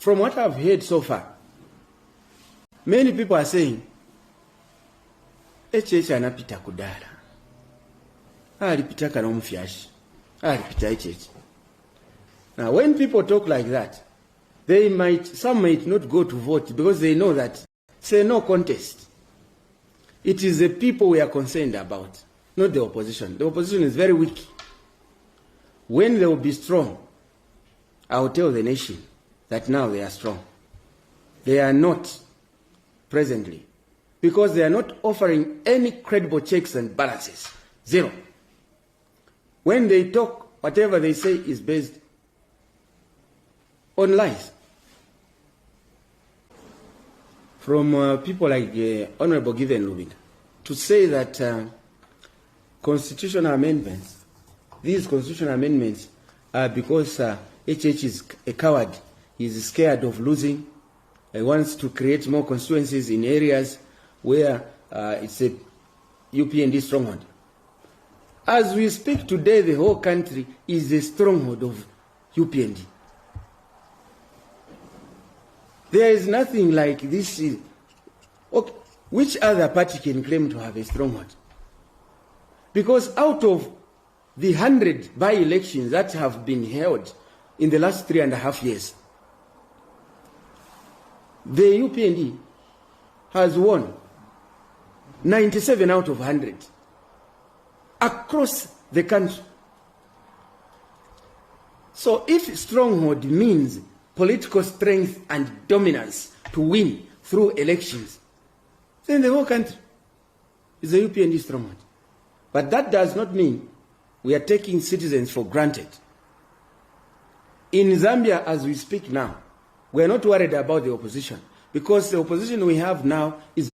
from what I've heard so far, many people are saying, HH anapita kudala. Alipita kanomfyashi. Alipita HH. Now, when people talk like that, some might not go to vote because they know that it's a no contest. It is the people we are concerned about, not the opposition. The opposition is very weak. When they will be strong, I will tell the nation that now they are strong. They are not presently, because they are not offering any credible checks and balances. Zero. When they talk, whatever they say is based on lies. From people like Honorable Given Lubin, to say that constitutional amendments, these constitutional amendments are because HH is a coward, he is scared of losing, he wants to create more constituencies in areas where it's a UPND stronghold. As we speak today, the whole country is a stronghold of UPND. There is nothing like this. Okay, which other party can claim to have a stronghold? Because out of the 100 by-elections that have been held in the last 3.5 years, the UPND has won 97 out of 100 across the country. So if stronghold means political strength and dominance to win through elections, then the whole country is a UPND stronghold. But that does not mean we are taking citizens for granted. In Zambia, as we speak now, we are not worried about the opposition, because the opposition we have now is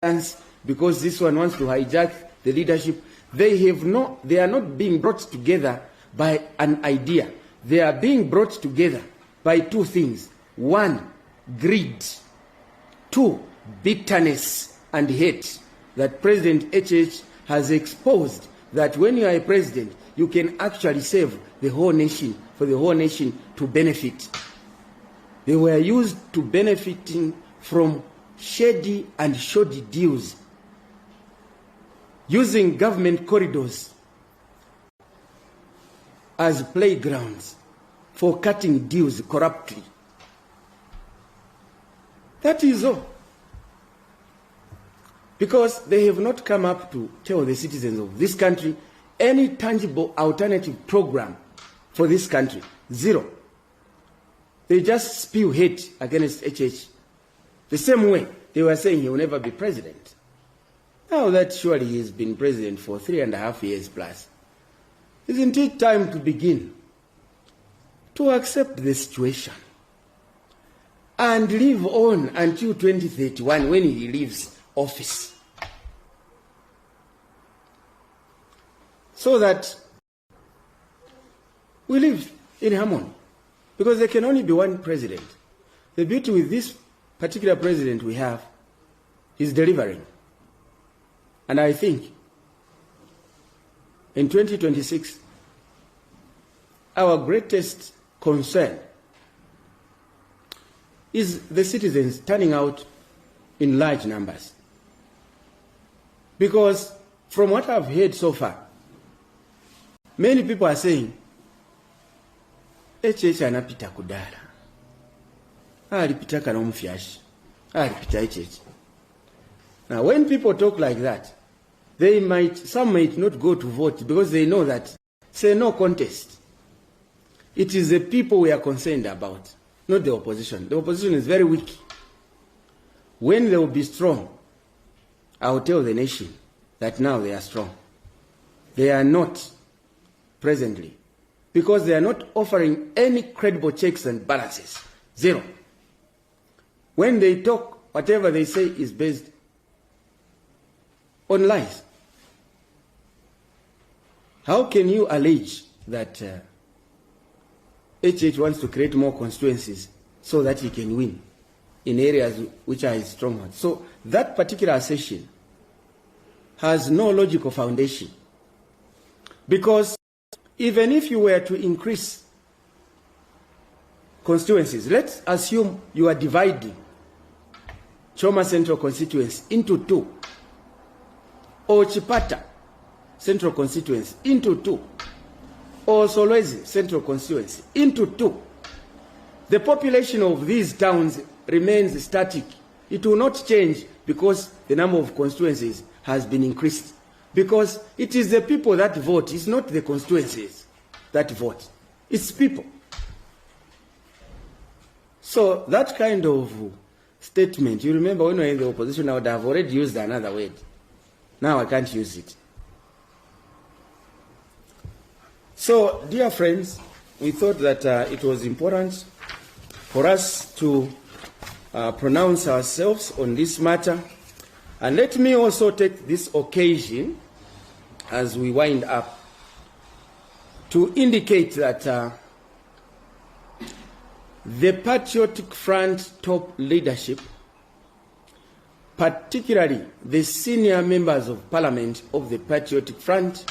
because this one wants to hijack the leadership. They are not being brought together by an idea. They are being brought together by two things. One, greed. Two, bitterness and hate that President HH has exposed, that when you are a president, you can actually save the whole nation, for the whole nation to benefit. They were used to benefiting from shady and shoddy deals, using government corridors as playgrounds for cutting deals corruptly. That is all. Because they have not come up to tell the citizens of this country any tangible alternative program for this country. Zero. They just spew hate against HH. The same way they were saying he will never be president. Now that surely he has been president for 3.5 years plus, isn't it time to begin to accept the situation and live on until 2031 when he leaves office, so that we live in harmony? Because there can only be one president. The beauty with this particular president we have is delivering. And I think in 2026, our greatest concern is the citizens turning out in large numbers. Because from what I've heard so far, many people are saying, HH anapita kudala. Alipita kanomfyashi. Alipita HH. Now, when people talk like that, some might not go to vote because they know that it's a no contest. It is the people we are concerned about, not the opposition. The opposition is very weak. When they will be strong, I will tell the nation that now they are strong. They are not presently, because they are not offering any credible checks and balances. Zero. When they talk, whatever they say is based on lies. How can you allege that HH wants to create more constituencies so that he can win in areas which are his strongholds? So that particular assertion has no logical foundation, because even if you were to increase constituencies. Let's assume you are dividing Choma Central constituency into two, or Chipata Central constituency into two, or Solwezi Central constituency into two. The population of these towns remains static. It will not change because the number of constituencies has been increased. Because it is the people that vote, it's not the constituencies that vote. It's people. So that kind of statement, you remember when we were in the opposition, I would have already used another word. Now I can't use it. So, dear friends, we thought that it was important for us to pronounce ourselves on this matter. And let me also take this occasion, as we wind up, to indicate that the Patriotic Front top leadership, particularly the senior members of Parliament of the Patriotic Front,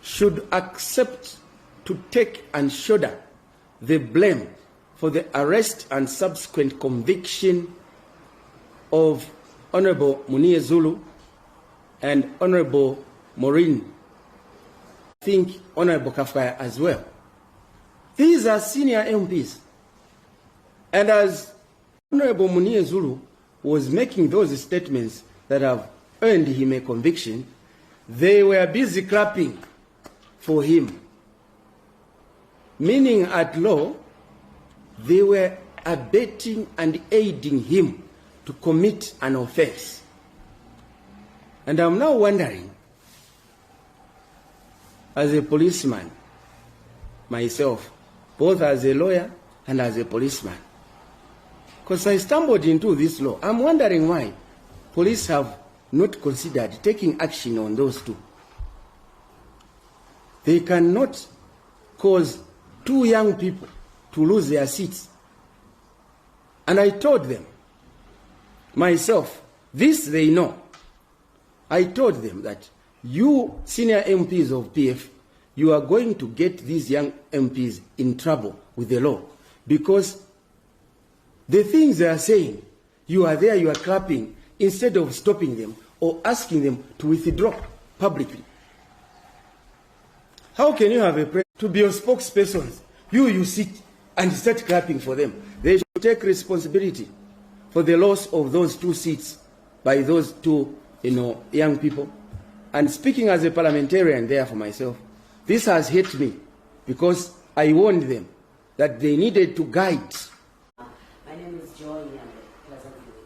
should accept to take and shoulder the blame for the arrest and subsequent conviction of Honorable Muniye Zulu and Honorable Maureen, I think Honorable Kafaya as well. These are senior MPs. And as Honorable Muniye Zulu was making those statements that have earned him a conviction, they were busy clapping for him. Meaning at law, they were abetting and aiding him to commit an offense. And I'm now wondering, as a policeman, myself, both as a lawyer and as a policeman, because I stumbled into this law, I'm wondering why police have not considered taking action on those two. They cannot cause two young people to lose their seats. And I told them, myself, this they know. I told them that you senior MPs of PF, you are going to get these young MPs in trouble with the law, because the things they are saying, you are there, you are clapping, instead of stopping them or asking them to withdraw publicly. How can you have a president to be your spokesperson? You sit and start clapping for them. They should take responsibility for the loss of those two seats by those two, young people. And speaking as a parliamentarian there for myself, this has hit me because I warned them that they needed to guide. My name is Joy and I'm a Pleasant View.